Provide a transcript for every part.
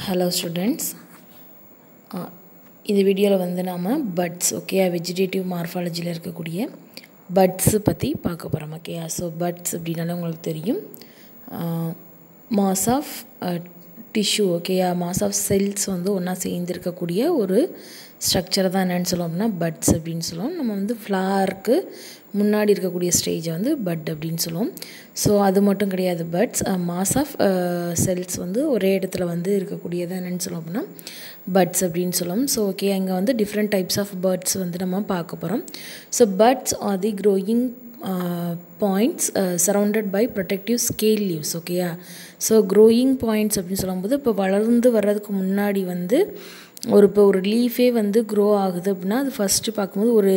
Hello students. இந்த வீடியோவில் வந்து நாம் பட்ஸ் ஓகே வெஜிடேட்டிவ் மார்ஃபாலஜியில் இருக்கக்கூடிய பட்ஸு பற்றி பார்க்க போகிறோம் ஓகே. ஸோ பட்ஸ் அப்படின்னால உங்களுக்கு தெரியும் mass of tissue okay, mass of cells வந்து ஒன்றா சேர்ந்துருக்கக்கூடிய ஒரு ஸ்ட்ரக்சரை தான் என்னென்னு சொல்லுவோம் அப்படின்னா பட்ஸ் அப்படின்னு சொல்லுவோம். நம்ம வந்து ஃப்ளாருக்கு முன்னாடி இருக்கக்கூடிய ஸ்டேஜை வந்து பட் அப்படின்னு சொல்லுவோம். ஸோ அது மட்டும் கிடையாது, பட்ஸ் மாஸ் ஆஃப் செல்ஸ் வந்து ஒரே இடத்துல வந்து இருக்கக்கூடியது என்னென்னு சொல்லுவோம் அப்படின்னா பட்ஸ் அப்படின்னு சொல்லுவோம். ஸோ ஓகே, அங்கே வந்து டிஃப்ரெண்ட் டைப்ஸ் ஆஃப் பட்ஸ் வந்து நம்ம பார்க்க போகிறோம். So buds are the growing points surrounded by protective scale leaves ஓகேயா. ஸோ க்ரோயிங் பாயிண்ட்ஸ் அப்படின்னு சொல்லும்போது இப்போ வளர்ந்து வர்றதுக்கு முன்னாடி வந்து இப்போ ஒரு லீஃபே வந்து க்ரோ ஆகுது அப்படின்னா அது ஃபஸ்ட்டு பார்க்கும்போது ஒரு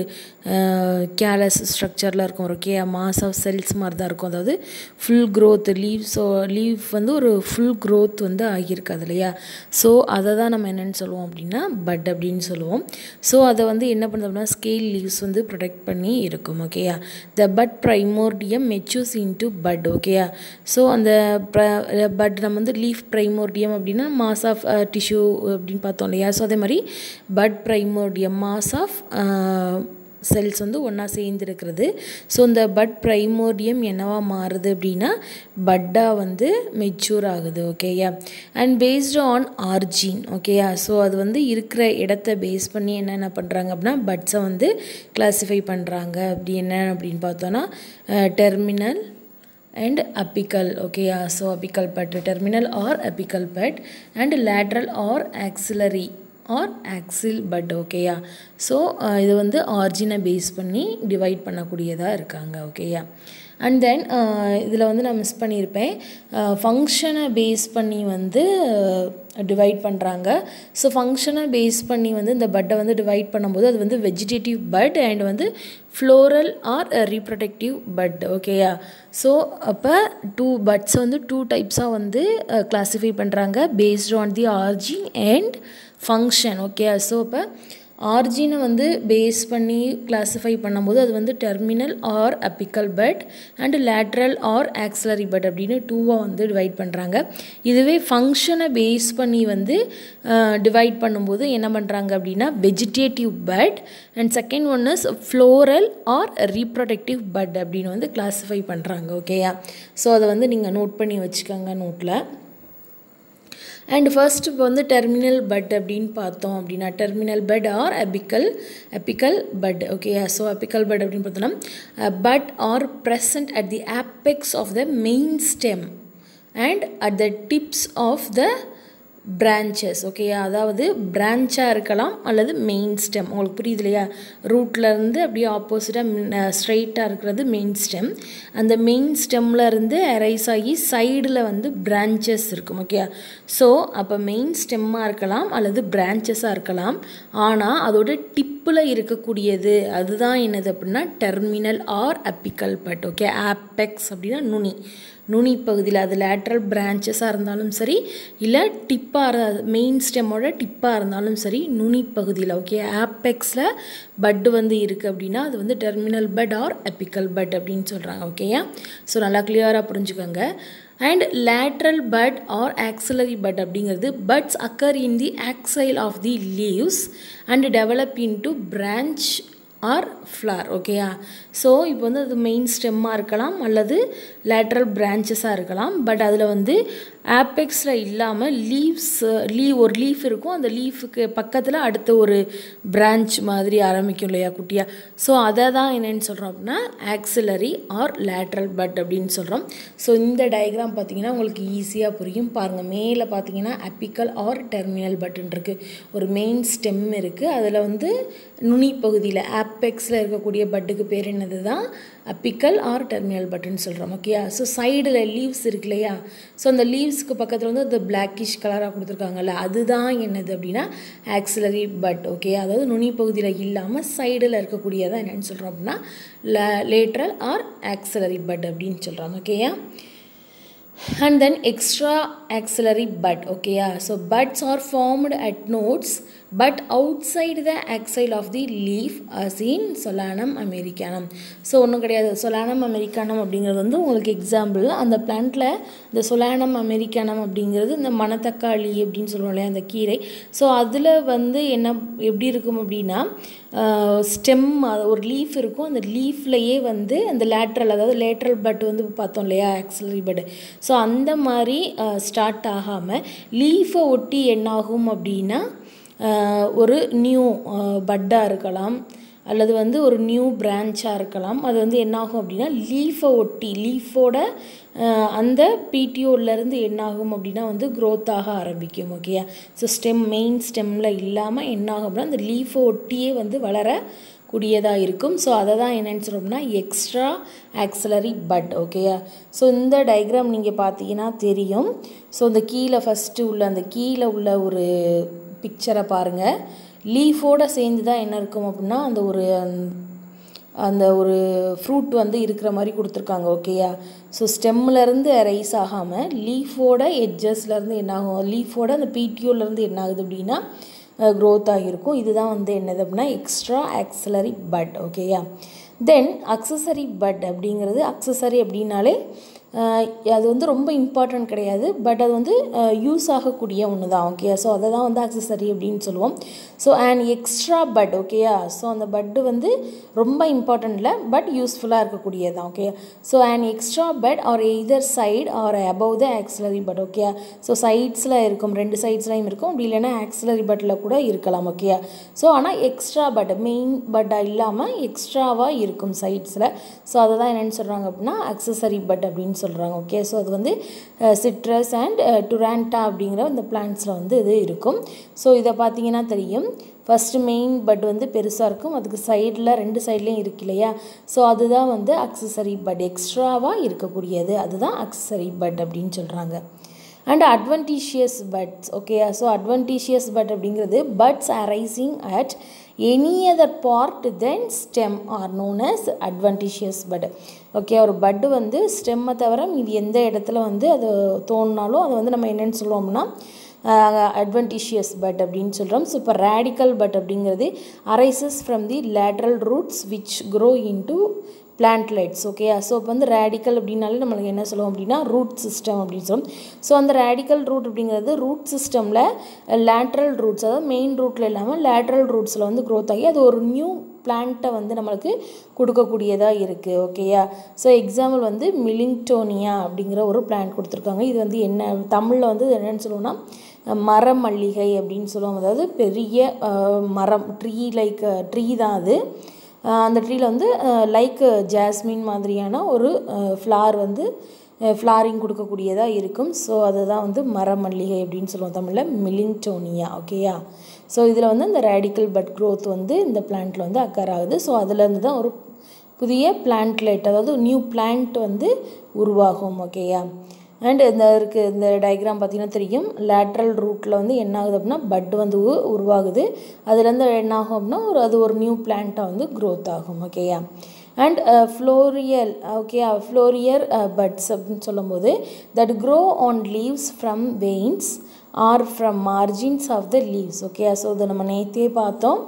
கேலஸ் ஸ்ட்ரக்சரில் இருக்கும் ஓகே, மாஸ் ஆஃப் செல்ஸ் மாதிரி தான் இருக்கும். அதாவது ஃபுல் க்ரோத் லீஃப் வந்து ஒரு ஃபுல் க்ரோத் வந்து ஆகியிருக்காது இல்லையா. ஸோ அதை தான் நம்ம என்னென்னு சொல்லுவோம் அப்படின்னா பட் அப்படின்னு சொல்லுவோம். ஸோ அதை வந்து என்ன பண்ணுறது அப்படின்னா ஸ்கேல் லீவ்ஸ் வந்து ப்ரொடெக்ட் பண்ணி இருக்கும் ஓகேயா. The but ப்ரைமோர்டியம் matures into but ஓகேயா. ஸோ அந்த பட் நம்ம வந்து லீஃப் ப்ரைமோர்டியம் அப்படின்னா மாஸ் ஆஃப் டிஷ்யூ அப்படின்னு பார்த்தோம் இல்லையா. ஸோ அதே மாதிரி பட் ப்ரைமோர்டியம் மாஸ் ஆஃப் செல்ஸ் வந்து ஒன்றா சேர்ந்துருக்கிறது. ஸோ இந்த பட் ப்ரைமோர்டியம் என்னவா மாறுது அப்படின்னா பட்டாக வந்து மெச்சூர் ஆகுது ஓகேயா. அண்ட் பேஸ்டு ஆன் ஆர்ஜின் ஓகேயா. ஸோ அது வந்து இருக்கிற இடத்த பேஸ் பண்ணி என்னென்ன பண்ணுறாங்க அப்படின்னா பட்ஸை வந்து கிளாஸிஃபை பண்ணுறாங்க. அப்படி என்ன அப்படின்னு பார்த்தோன்னா terminal and apical okay. So apical bud, terminal or apical bud, and lateral or axillary or axil bud okay. So இது வந்து ஆர்ஜினை பேஸ் பண்ணி டிவைட் பண்ணக்கூடியதாக இருக்காங்க ஓகேயா. அண்ட் தென் இதில் வந்து நான் மிஸ் பண்ணியிருப்பேன், ஃபங்க்ஷனை பேஸ் பண்ணி வந்து டிவைட் பண்ணுறாங்க. ஸோ ஃபங்க்ஷனை பேஸ் பண்ணி வந்து இந்த பட்டை வந்து டிவைட் பண்ணும்போது அது வந்து வெஜிடேட்டிவ் பட் அண்ட் வந்து ஃப்ளோரல் ஆர் ரீப்ரொடக்டிவ் பட் ஓகேயா. ஸோ அப்போ பட்ஸை வந்து 2 டைப்ஸாக வந்து கிளாஸிஃபை பண்ணுறாங்க based on the origin and function okay. So இப்போ ஆர்ஜினை வந்து பேஸ் பண்ணி கிளாஸிஃபை பண்ணும்போது அது வந்து terminal or apical bud and lateral or axillary bud அப்படின்னு 2வாக வந்து டிவைட் பண்ணுறாங்க. இதுவே ஃபங்க்ஷனை பேஸ் பண்ணி வந்து டிவைட் பண்ணும்போது என்ன பண்ணுறாங்க அப்படின்னா vegetative bud and second one is floral or reproductive bud அப்படின்னு வந்து கிளாஸிஃபை பண்ணுறாங்க ஓகேயா. ஸோ அதை வந்து நீங்கள் நோட் பண்ணி வச்சுக்கோங்க நோட்டில். அண்ட் ஃபர்ஸ்ட் இப்போ வந்து டெர்மினல் பட் அப்படின்னு பார்த்தோம் அப்படின்னா terminal bud or apical bud okay. So apical bud அப்படின்னு பார்த்தோம்னா bud are present at the apex of the main stem and at the tips of the branches okay. அதாவது பிரான்ச்சாக இருக்கலாம் அல்லது மெயின் ஸ்டெம், உங்களுக்கு புரியுது இல்லையா. ரூட்லேருந்து அப்படியே ஆப்போசிட்டாக ஸ்ட்ரைட்டாக இருக்கிறது மெயின் ஸ்டெம். அந்த மெயின் ஸ்டெம்லேருந்து அரைஸ் ஆகி சைடில் வந்து பிரான்ச்சஸ் இருக்கும் ஓகே. ஸோ அப்போ மெயின் ஸ்டெம்மாக இருக்கலாம் அல்லது பிரான்ச்சஸாக இருக்கலாம். ஆனால் அதோட டிப்பில் இருக்கக்கூடியது அதுதான் என்னது அப்படின்னா terminal or apical bud okay. Apex அப்படின்னா நுனி பகுதியில் அது லேட்ரல் பிரான்ச்சஸாக இருந்தாலும் சரி இல்லை டிப்பாக மெயின் ஸ்டெம்மோட டிப்பாக இருந்தாலும் சரி நுனி பகுதியில் ஓகே ஆப்பெக்ஸில் பட்டு வந்து இருக்குது அப்படின்னா அது வந்து terminal bud or apical bud அப்படின்னு சொல்கிறாங்க ஓகேயா. ஸோ நல்லா கிளியராக புரிஞ்சுக்கோங்க. And lateral bud or axillary bud அப்படிங்கிறது buds occur in the axil of the leaves and develop into branch or flower ஓகேயா. ஸோ இப்போ வந்து அது மெயின் ஸ்டெம்மாக இருக்கலாம் அல்லது லேட்ரல் பிரான்ச்சஸாக இருக்கலாம். பட் அதில் வந்து ஆப்பெக்ஸில் இல்லாமல் ஒரு லீஃப் இருக்கும், அந்த லீஃபுக்கு பக்கத்தில் அடுத்த ஒரு பிரான்ச் மாதிரி ஆரம்பிக்கும் இல்லையா குட்டியாக. ஸோ அதை தான் என்னென்னு சொல்கிறோம் அப்படின்னா ஆக்சிலரி ஆர் லேட்ரல் பட் அப்படின்னு சொல்கிறோம். ஸோ இந்த டயக்ராம் பார்த்தீங்கன்னா உங்களுக்கு ஈஸியாக புரியும் பாருங்கள். மேலே பார்த்தீங்கன்னா அப்பிக்கல் ஆர் டெர்மினல் பட்டன் இருக்குது, ஒரு மெயின் ஸ்டெம் இருக்குது, அதில் வந்து நுனி பகுதியில் ஆப்பெக்ஸில் இருக்கக்கூடிய பட்டுக்கு பேர் என்னது தான் அப்பிக்கல் ஆர் டெர்மினல் பட்டன் சொல்கிறோம் ஓகேயா. ஸோ சைடில் லீவ்ஸ் இருக்கு இல்லையா. ஸோ அந்த லீவ்ஸ்க்கு பக்கத்தில் வந்து அந்த பிளாக்கிஷ் கலராக கொடுத்துருக்காங்கல்ல அதுதான் என்னது அப்படின்னா ஆக்சிலரி பட் ஓகே. அதாவது நுனி பகுதியில் இல்லாமல் சைடில் இருக்கக்கூடியதான் என்னென்னு சொல்கிறோம் அப்படின்னா லேட்ரல் ஆர் ஆக்சிலரி பட் அப்படின்னு சொல்கிறோம் ஓகேயா. And then extra axillary bud. Okay, so buds are formed at nodes but outside the axil of the leaf as in Solanum americanum. So ஒன்றும் கிடையாது. Solanum americanum அப்படிங்கிறது வந்து உங்களுக்கு எக்ஸாம்பிள், அந்த பிளான்ட்டில் இந்த Solanum americanum அப்படிங்கிறது இந்த மணத்தக்காளி அப்படின்னு சொல்லுவோம் இல்லையா, அந்த கீரை. ஸோ அதில் வந்து என்ன எப்படி இருக்கும் அப்படின்னா, ஸ்டெம் ஒரு லீஃப் இருக்கும், அந்த லீஃப்லையே வந்து அந்த லேட்ரல், அதாவது லேட்ரல் பட் வந்து பார்த்தோம் இல்லையா, ஆக்சிலரி பட். ஸோ அந்த மாதிரி ஸ்டார்ட் ஆகாமல் லீஃபை ஒட்டி என்னாகும் அப்படின்னா ஒரு நியூ பட்டாக இருக்கலாம், அல்லது வந்து ஒரு நியூ பிரான்ச்சாக இருக்கலாம். அது வந்து என்னாகும் அப்படின்னா லீஃபை ஒட்டி, லீஃபோட அந்த பிடிஓலேருந்து என்னாகும் அப்படின்னா வந்து க்ரோத் ஆக ஆரம்பிக்கும். ஓகேயா, ஸோ மெயின் ஸ்டெம்மில் இல்லாமல் என்னாகும் அப்படின்னா அந்த லீஃபை ஒட்டியே வந்து வளரக்கூடியதாக இருக்கும். ஸோ அதை தான் என்னென்னு சொல்கிறோம்னா எக்ஸ்ட்ரா ஆக்சிலரி பட். ஓகேயா, ஸோ இந்த டயக்ராம் நீங்கள் பார்த்தீங்கன்னா தெரியும். ஸோ இந்த கீழே ஃபஸ்ட்டு உள்ள அந்த கீழே உள்ள ஒரு பிக்சரை பாருங்கள். லீஃபோடு சேர்ந்து தான் என்ன இருக்கும் அப்படின்னா அந்த ஒரு ஃப்ரூட் வந்து இருக்கிற மாதிரி கொடுத்துருக்காங்க. ஓகேயா, ஸோ ஸ்டெம்மிலேருந்து ரைஸ் ஆகாமல் லீஃபோட எட்ஜஸ்லேருந்து என்னாகும், லீஃபோட அந்த பிடிஓலேருந்து என்ன ஆகுது அப்படின்னா க்ரோத் ஆகியிருக்கும். இதுதான் வந்து என்னது அப்படின்னா எக்ஸ்ட்ரா ஆக்சிலரி பட். ஓகேயா, தென் அக்சஸரி பட் அப்படிங்கிறது, அக்சஸரி அப்படின்னாலே அது வந்து ரொம்ப இம்பார்ட்டன்ட் கிடையாது, பட் அது வந்து யூஸ் ஆகக்கூடிய ஒன்று தான். ஓகே, ஸோ அதை தான் வந்து அக்சஸரி அப்படின்னு சொல்லுவோம். So and extra but. ஓகேயா, ஸோ அந்த பட்டு வந்து ரொம்ப இம்பார்ட்டன்ட் இல்லை, பட் யூஸ்ஃபுல்லாக இருக்கக்கூடியது தான். Okay, so and extra bud or either side or above the axillary bud. Okay, so சைட்ஸில் இருக்கும், ரெண்டு சைட்ஸ்லையும் இருக்கும், அப்படி இல்லைன்னா ஆக்சிலரி பட்டில் கூட இருக்கலாம். ஓகே, ஸோ ஆனால் எக்ஸ்ட்ரா பட், மெயின் பட்டாக இல்லாமல் எக்ஸ்ட்ராவாக இருக்கும் சைட்ஸில். ஸோ அதை தான் என்னென்னு சொல்கிறாங்க அப்படின்னா அக்சஸரி பட் அப்படின்னு சொல்கிறாங்க. ஓகே, ஸோ அது வந்து சிட்ரஸ் அண்ட் டுராண்டா அப்படிங்கிற இந்த பிளான்ட்ஸில் வந்து இது இருக்கும். ஸோ இதை பார்த்தீங்கன்னா தெரியும், ஃபஸ்ட்டு மெயின் பட் வந்து பெருசாக இருக்கும், அதுக்கு சைடில் ரெண்டு சைட்லேயும் இருக்கு இல்லையா, ஸோ அதுதான் வந்து அக்சஸரி பட், எக்ஸ்ட்ராவாக இருக்கக்கூடியது, அதுதான் அக்சஸரி பட் அப்படின்னு சொல்கிறாங்க. And adventitious buds. Okay, so adventitious bud அப்படிங்கிறது buds arising at any other part than stem or known as adventitious bud. Okay, ஒரு பட்டு வந்து ஸ்டெம்மை தவிர இது எந்த இடத்துல வந்து அது தோணினாலும் அதை வந்து நம்ம என்னென்னு சொல்லுவோம்னா அட்வென்டிஷியஸ் பட் அப்படின்னு சொல்கிறோம். ஸோ இப்போ ரேடிக்கல் பட் அப்படிங்கிறது arises from the lateral roots which grow into plantlets. Okay, so இப்போ வந்து ரேடிக்கல் அப்படின்னாலே நம்மளுக்கு என்ன சொல்லுவோம் அப்படின்னா ரூட் சிஸ்டம் அப்படின்னு சொல்லுவோம். ஸோ அந்த ரேடிக்கல் ரூட் அப்படிங்கிறது ரூட் சிஸ்டமில் லேட்ரல் ரூட்ஸ், அதாவது மெயின் ரூட்டில் இல்லாமல் லேட்ரல் ரூட்ஸில் வந்து க்ரோத் ஆகி அது ஒரு நியூ பிளான்ட்டை வந்து நம்மளுக்கு கொடுக்கக்கூடியதாக இருக்குது. ஓகேயா, ஸோ எக்ஸாம்பிள் வந்து மிலிங்டோனியா அப்படிங்கிற ஒரு பிளான்ட் கொடுத்துருக்காங்க. இது வந்து என்ன தமிழில் வந்து என்னென்னு சொல்லுவோம்னா மரம் மல்லிகை அப்படின்னு சொல்லுவோம். அதாவது பெரிய மரம், ட்ரீ தான் அது. அந்த ட்ரீயில் வந்து லைக் ஜாஸ்மின் மாதிரியான ஒரு ஃப்ளார் வந்து ஃப்ளாரிங் கொடுக்கக்கூடியதாக இருக்கும். ஸோ அதுதான் வந்து மரம் மல்லிகை அப்படின்னு சொல்லுவோம் தமிழில் மிலிங்டோனியா. ஓகேயா, ஸோ இதில் வந்து இந்த ரேடிக்கல் பட் க்ரோத் வந்து இந்த பிளான்ட்டில் வந்து அக்கர் ஆகுது. ஸோ அதுலேருந்து தான் ஒரு புதிய பிளான்ட்லெட், அதாவது நியூ பிளான்ட் வந்து உருவாகும். ஓகேயா, அண்ட் இந்த டயக்ராம் பார்த்திங்கன்னா தெரியும், லேட்ரல் ரூட்டில் வந்து என்ன ஆகுது அப்படின்னா பட் வந்து உருவாகுது, அதுலேருந்து என்ன ஆகும் அப்படின்னா அது ஒரு நியூ பிளான்ட்டாக வந்து க்ரோத் ஆகும். ஓகேயா, and foliar. Okay, foliar buds அப்படின்னு சொல்லும்போது that grow on leaves from veins or from margins of the leaves. Okay, so இதை நம்ம நேற்றே பார்த்தோம்.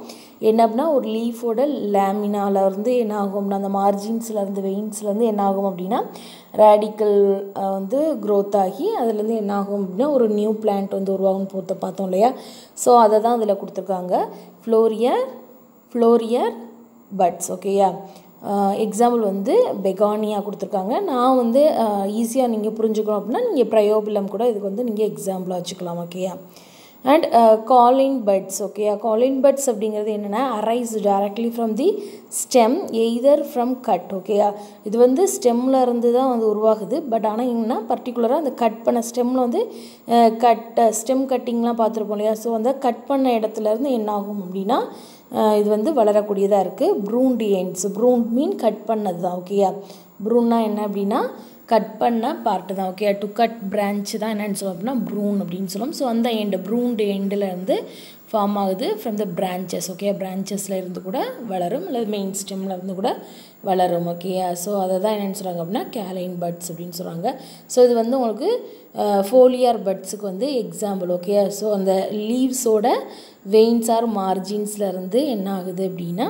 என்ன அப்படின்னா ஒரு லீஃபோட லேமினாலேருந்து என்ன ஆகும் அப்படின்னா அந்த மார்ஜின்ஸ்லேருந்து வெயின்ஸ்லேருந்து என்ன ஆகும் அப்படின்னா ரேடிக்கல் வந்து க்ரோத் ஆகி அதுலேருந்து என்ன ஆகும் அப்படின்னா ஒரு நியூ பிளான்ட் வந்து உருவாகும்னு பார்த்தோம் இல்லையா. ஸோ அதை தான் அதில் கொடுத்துருக்காங்க, ஃப்ளோரியர் பட்ஸ். ஓகேயா, எக்ஸாம்பிள் வந்து பெகானியா கொடுத்துருக்காங்க. நான் வந்து ஈஸியாக நீங்கள் புரிஞ்சுக்கணும் அப்படின்னா நீங்கள் ப்ரையோபிலம் கூட இதுக்கு வந்து நீங்கள் எக்ஸாம்பிளாக வச்சுக்கலாம். ஓகேயா, அண்ட் காலின் பட்ஸ். ஓகேயா, காலின் பட்ஸ் அப்படிங்கிறது என்னென்னா arise directly from the stem either from cut. ஓகேயா, இது வந்து ஸ்டெம்மில் இருந்து தான் வந்து உருவாகுது, பட் ஆனால் என்னென்னா பர்டிகுலராக அந்த கட் பண்ண ஸ்டெம்மில் வந்து ஸ்டெம் கட்டிங்லாம் பார்த்துருப்போம் இல்லையா. ஸோ அந்த கட் பண்ண இடத்துலேருந்து என்ன ஆகும் அப்படின்னா இது வந்து வளரக்கூடியதாக இருக்குது. ப்ரூன்ட் எண்ட்ஸ், ப்ரூன்ட் மீன் கட் பண்ணது தான். ஓகேயா, ப்ரூன்னா என்ன அப்படின்னா கட் பண்ண பார்ட்டு தான். ஓகே, டு கட் பிரான்ச் தான் என்னென்னு சொல்லுவோம் அப்படின்னா ப்ரூன் அப்படின்னு சொல்லுவோம். ஸோ அந்த எண்டு ப்ரூன்டு எண்டில் இருந்து ஃபார்ம் ஆகுது ஃப்ரம் த பிரான்ச்சஸ். ஓகே, பிரான்ச்சஸில் இருந்து கூட வளரும், அல்லது மெயின் ஸ்டெம்மில் இருந்து கூட வளரும். ஓகே, ஸோ அதை தான் என்னென்னு சொல்கிறாங்க அப்படின்னா கேலைன் பட்ஸ் அப்படின்னு சொல்கிறாங்க. ஸோ இது வந்து உங்களுக்கு ஃபோலியார் பட்ஸுக்கு வந்து எக்ஸாம்பிள். ஓகே, ஸோ அந்த லீவ்ஸோட வெயின்ஸ் ஆர் மார்ஜின்ஸில் இருந்து என்ன ஆகுது அப்படின்னா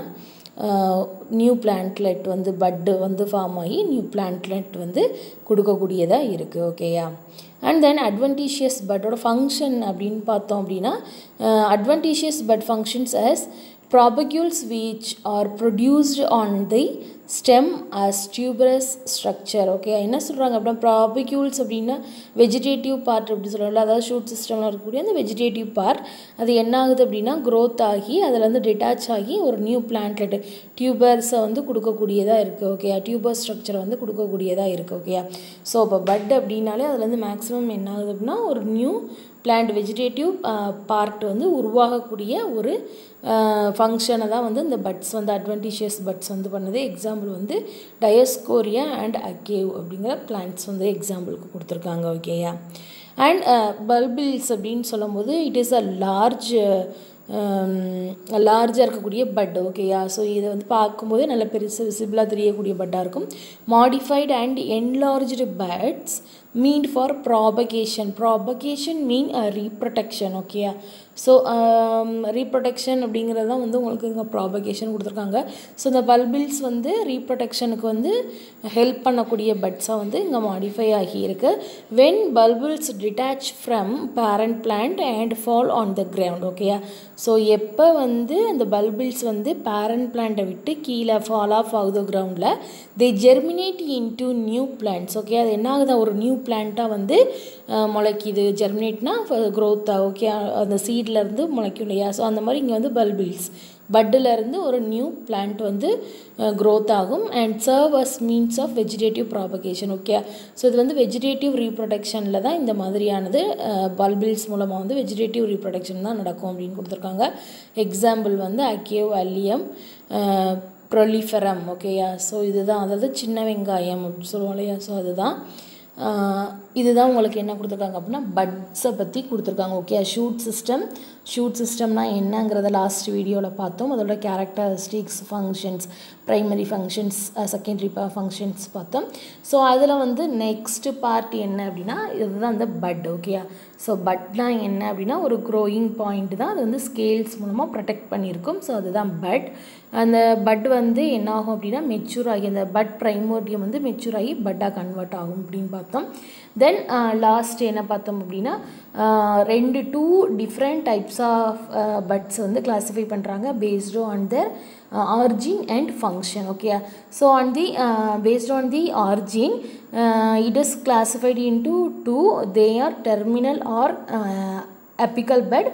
நியூ பிளான்ட்லெட் வந்து பட்டு வந்து ஃபார்ம் ஆகி நியூ பிளான்ட்லெட் வந்து கொடுக்கக்கூடியதாக இருக்குது. ஓகேயா, அண்ட் தென் அட்வென்டிஷியஸ் பட்டோட ஃபங்க்ஷன் அப்படின்னு பார்த்தோம் அப்படின்னா adventitious but functions as propagules which are produced on the stem as tuberous structure. Okay, என்ன சொல்கிறாங்க அப்படின்னா ப்ராபிக்யூல்ஸ் அப்படின்னா வெஜிடேட்டிவ் பார்ட் அப்படி சொல்கிறாங்க. அதாவது ஷூட் சிஸ்டமில் இருக்கக்கூடிய அந்த வெஜிடேட்டிவ் பார்ட் அது என்ன ஆகுது அப்படின்னா க்ரோத் ஆகி அதில் வந்து டிட்டாச் ஆகி ஒரு நியூ பிளான்ட்லெட் டியூபர்ஸை வந்து கொடுக்கக்கூடியதாக இருக்குது. ஓகே, டியூபர் ஸ்ட்ரக்சரை வந்து கொடுக்கக்கூடியதாக இருக்குது. ஓகே, ஸோ இப்போ பட் அப்படின்னாலே அதில் வந்து மேக்ஸிமம் என்ன ஆகுது அப்படின்னா ஒரு நியூ பிளான்ட் வெஜிடேட்டிவ் பார்ட் வந்து உருவாகக்கூடிய ஒரு ஃபங்க்ஷனை தான் வந்து இந்த பட்ஸ் வந்து அட்வென்டிஷியஸ் பட்ஸ் வந்து பண்ணுது. எக்ஸாம்பிள் வந்து டயஸ்கோரியா அண்ட் அகேவ் அப்படிங்கிற பிளான்ட்ஸ் வந்து எக்ஸாம்பிளுக்கு கொடுத்துருக்காங்க. ஓகேயா, அண்ட் பல்பிள்ஸ் அப்படின்னு சொல்லும்போது இட் இஸ் அ லார்ஜாக இருக்கக்கூடிய பட். ஓகேயா, ஸோ இதை வந்து பார்க்கும்போது நல்ல பெருசு விசிபிளாக தெரியக்கூடிய பட்டாக இருக்கும். Modified and enlarged buds mean for propagation mean reproduction. ஓகேயா, ஸோ ரீப்ரொடெக்ஷன் அப்படிங்கிறது தான் வந்து உங்களுக்கு இங்கே ப்ராபகேஷன் கொடுத்துருக்காங்க. ஸோ இந்த பல்பிள்ஸ் வந்து ரீப்ரொடெக்ஷனுக்கு வந்து ஹெல்ப் பண்ணக்கூடிய பட்ஸாக வந்து இங்கே மாடிஃபை ஆகியிருக்கு. When bulbils detach from parent plant and fall on the ground. ஓகேயா, ஸோ எப்போ வந்து அந்த பல்பிள்ஸ் வந்து பேரண்ட் பிளான்ட்டை விட்டு கீழே ஃபால் ஆஃப் ஆகுது கிரவுண்டில், they germinate into new plants. Okay, அது என்ன ஆகுது ஒரு நியூ பிளான்ட்டாக வந்து முளைக்குது. ஜெர்மினேட்னா க்ரோத்தாக. ஓகே, அந்த சீட்லேருந்து முளைக்கும் இல்லையா. ஸோ அந்த மாதிரி இங்கே வந்து பல்பிள்ஸ் பட்டிலேருந்து ஒரு நியூ பிளான்ட் வந்து க்ரோத் ஆகும் and serve as means of vegetative propagation. Okay, so இது வந்து வெஜிடேட்டிவ் ரீப்ரொடெக்ஷனில் தான் இந்த மாதிரியானது பல்பிள்ஸ் மூலமாக வந்து வெஜிடேட்டிவ் ரீப்ரொடெக்ஷன் தான் நடக்கும் அப்படின்னு கொடுத்துருக்காங்க. எக்ஸாம்பிள் வந்து அக்கேவ் அல்லியம் ப்ரொலிஃபெரம். ஓகேயா, ஸோ இதுதான், அதாவது சின்ன வெங்காயம் அப்படின்னு சொல்லுவோம் இல்லையா. ஸோ இதுதான் உங்களுக்கு என்ன கொடுத்துருக்காங்க அப்படின்னா பட்ஸை பற்றி கொடுத்துருக்காங்க. ஓகே, ஷூட் சிஸ்டம்னா என்னங்கிறத லாஸ்ட் வீடியோவில் பார்த்தோம். அதோட characteristics, functions, primary functions, secondary functions பார்த்தோம். ஸோ அதில் வந்து நெக்ஸ்ட் பார்ட் என்ன அப்படின்னா இதுதான் அந்த பட். ஓகேயா, ஸோ பட்னா என்ன அப்படின்னா ஒரு க்ரோயிங் பாயிண்ட் தான், அது வந்து ஸ்கேல்ஸ் மூலமாக ப்ரொடெக்ட் பண்ணியிருக்கும். ஸோ அதுதான் பட். அந்த பட் வந்து என்ன ஆகும் அப்படின்னா மெச்சூர் ஆகி அந்த பட் ப்ரைமோர்டியம் வந்து மெச்சூர் ஆகி பட்டாக கன்வெர்ட் ஆகும் அப்படின்னு பார்த்தோம். தென் லாஸ்ட் என்ன பார்த்தோம் அப்படின்னா two different types of buds வந்து கிளாஸிஃபை பண்ணுறாங்க based on their origin and function. Okay, so based on the origin it is classified into two. They are terminal or apical bud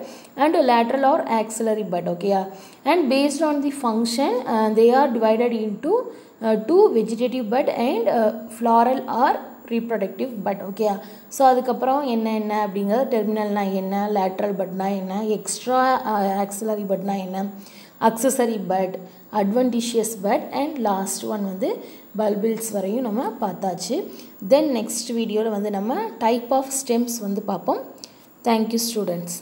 and lateral or axillary bud. Okay, and based on the function they are divided into two, vegetative bud and floral or reproductive bud. Okay, so அதுக்கப்புறம் என்ன அப்படிங்கிறது டெர்மினல்னா என்ன, lateral Patna என்ன, extra auxiliary Patna என்ன, accessory but, adventitious but and last one வந்து பல்பிள்ஸ் வரையும் நம்ம பார்த்தாச்சு. தென் நெக்ஸ்ட் வீடியோவில் வந்து நம்ம டைப் ஆஃப் ஸ்டெம்ஸ் வந்து பார்ப்போம். Thank you students.